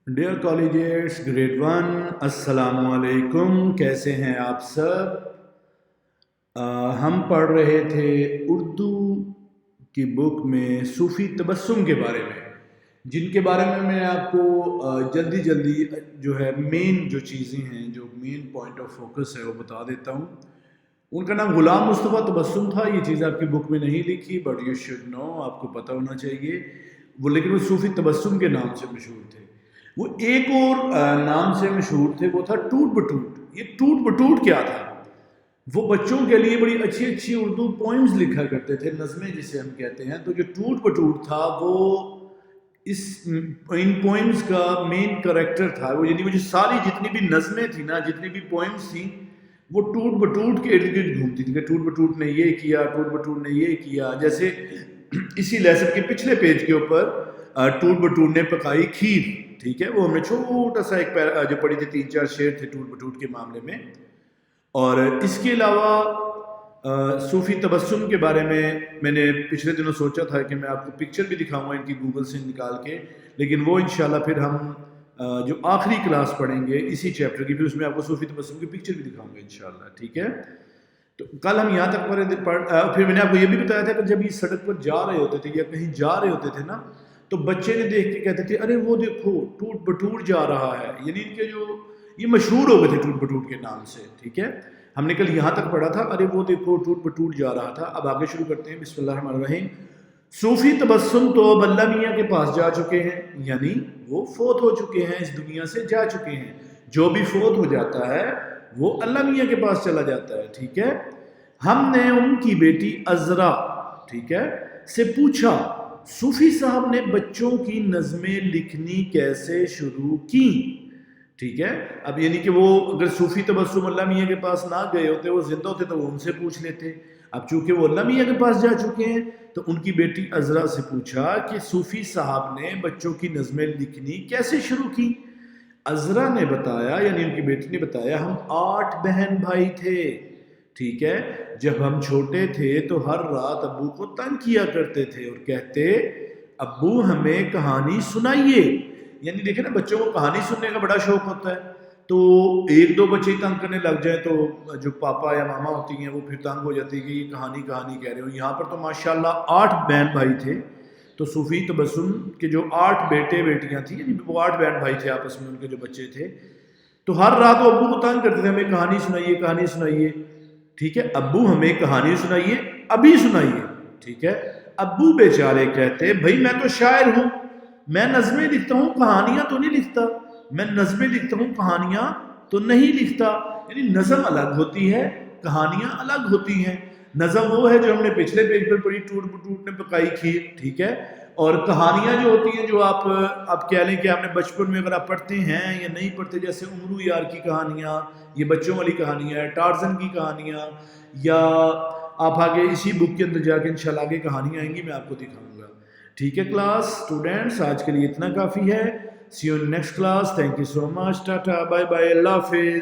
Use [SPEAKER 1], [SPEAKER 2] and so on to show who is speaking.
[SPEAKER 1] Dear کالجیٹس grade one, السلام علیکم، کیسے ہیں آپ سب؟ ہم پڑھ رہے تھے اردو کی بک میں صوفی تبسم کے بارے میں، جن کے بارے میں آپ کو جلدی جلدی جو ہے مین جو چیزیں ہیں، جو مین پوائنٹ آف فوکس ہے وہ بتا دیتا ہوں۔ ان کا نام غلام مصطفیٰ تبسم تھا، یہ چیز آپ کی بک میں نہیں لکھی، بٹ یو شوڈ نو، آپ کو پتہ ہونا چاہیے وہ، لیکن وہ صوفی تبسم کے نام سے مشہور تھے۔ وہ ایک اور نام سے مشہور تھے، وہ تھا ٹوٹ بٹوٹ۔ یہ ٹوٹ بٹوٹ کیا تھا؟ وہ بچوں کے لیے بڑی اچھی اچھی اردو پوئمز لکھا کرتے تھے، نظمیں جسے ہم کہتے ہیں۔ تو جو ٹوٹ بٹوٹ تھا وہ ان پوئمز کا مین کریکٹر تھا، وہ یعنی وہ جو ساری جتنی بھی نظمیں تھیں نا، جتنی بھی پوئمز تھیں، وہ ٹوٹ بٹوٹ کے ارد گرد گھومتی تھی کہ ٹوٹ بٹوٹ نے یہ کیا، ٹوٹ بٹوٹ نے یہ کیا۔ جیسے اسی لیسن کے پچھلے پیج کے اوپر ٹوٹ بٹوٹ نے پکائی کھیر، ٹھیک ہے، وہ ہم نے چھوٹا سا ایک جو پڑھی تھی، 3-4 شعر تھے ٹوٹ بٹوٹ کے معاملے میں۔ اور اس کے علاوہ صوفی تبسم کے بارے میں نے پچھلے دنوں سوچا تھا کہ میں آپ کو پکچر بھی دکھاؤں گا ان کی گوگل سے نکال کے، لیکن وہ انشاءاللہ پھر ہم جو آخری کلاس پڑھیں گے اسی چیپٹر کی، پھر اس میں آپ کو صوفی تبسم کی پکچر بھی دکھاؤں گا انشاءاللہ، ٹھیک ہے۔ تو کل ہم یہاں تک پھر میں نے آپ کو یہ بھی بتایا تھا کہ جب یہ سڑک پر جا رہے ہوتے تھے یا کہیں جا رہے ہوتے تھے نا، تو بچے نے دیکھ کے کہتے تھے ارے وہ دیکھو ٹوٹ بٹوٹ جا رہا ہے، یعنی ان کے جو یہ مشہور ہو گئے تھے ٹوٹ بٹوٹ کے نام سے، ٹھیک ہے۔ ہم نے کل یہاں تک پڑھا تھا، ارے وہ دیکھو ٹوٹ بٹوٹ جا رہا تھا۔ اب آگے شروع کرتے ہیں، بسم اللہ الرحمن الرحیم۔ صوفی تبسم تو اب اللہ میاں کے پاس جا چکے ہیں، یعنی وہ فوت ہو چکے ہیں، اس دنیا سے جا چکے ہیں۔ جو بھی فوت ہو جاتا ہے وہ اللہ میاں کے پاس چلا جاتا ہے، ٹھیک ہے۔ ہم نے ان کی بیٹی عذرا، ٹھیک ہے، سے پوچھا صوفی صاحب نے بچوں کی نظمیں لکھنی کیسے شروع کی، ٹھیک ہے۔ اب یعنی کہ وہ اگر صوفی تبسم اللہ میاں کے پاس نہ گئے ہوتے، وہ زندہ ہوتے تو وہ ان سے پوچھ لیتے۔ اب چونکہ وہ اللہ میاں کے پاس جا چکے ہیں تو ان کی بیٹی عذرا سے پوچھا کہ صوفی صاحب نے بچوں کی نظمیں لکھنی کیسے شروع کی۔ عذرا نے بتایا، یعنی ان کی بیٹی نے بتایا، ہم 8 بہن بھائی تھے، ٹھیک ہے۔ جب ہم چھوٹے تھے تو ہر رات ابو کو تنگ کیا کرتے تھے اور کہتے ابو ہمیں کہانی سنائیے، یعنی دیکھیں نا بچوں کو کہانی سننے کا بڑا شوق ہوتا ہے، تو ایک دو بچے تنگ کرنے لگ جائیں تو جو پاپا یا ماما ہوتی ہیں وہ پھر تنگ ہو جاتی ہے کہ یہ کہانی کہہ رہے ہو۔ یہاں پر تو ماشاءاللہ 8 بہن بھائی تھے، تو صوفی تبسم کے جو 8 بیٹے بیٹیاں تھیں، یعنی وہ 8 بہن بھائی تھے آپس میں، ان کے جو بچے تھے، تو ہر رات وہ ابو کو تنگ کرتے تھے، ہمیں کہانی سنائیے، کہانی سنائیے، ٹھیک ہے۔ ابو ہمیں کہانی سنائیے، ابھی سنائیے، ٹھیک ہے۔ ابو بیچارے کہتے بھائی میں تو شاعر ہوں، میں نظمیں لکھتا ہوں، کہانیاں تو نہیں لکھتا، میں نظمیں لکھتا ہوں، کہانیاں تو نہیں لکھتا۔ یعنی نظم الگ ہوتی ہے، کہانیاں الگ ہوتی ہیں۔ نظم وہ ہے جو ہم نے پچھلے پیج پر پڑھی، ٹوٹ بٹوٹ نے پکائی کھیر، ٹھیک ہے۔ اور کہانیاں جو ہوتی ہیں، جو آپ کہہ لیں کہ آپ نے بچپن میں اگر آپ پڑھتے ہیں یا نہیں پڑھتے، جیسے امرو یار کی کہانیاں، یہ بچوں والی کہانیاں ہیں، ٹارزن کی کہانیاں، یا آپ آگے اسی بک کے اندر جا کے انشاءاللہ آگے کہانیاں آئیں گی، میں آپ کو دکھاؤں گا، ٹھیک ہے۔ کلاس اسٹوڈینٹس آج کے لیے اتنا کافی ہے، see you in next class, thank you so much, tata, bye bye, اللہ حافظ۔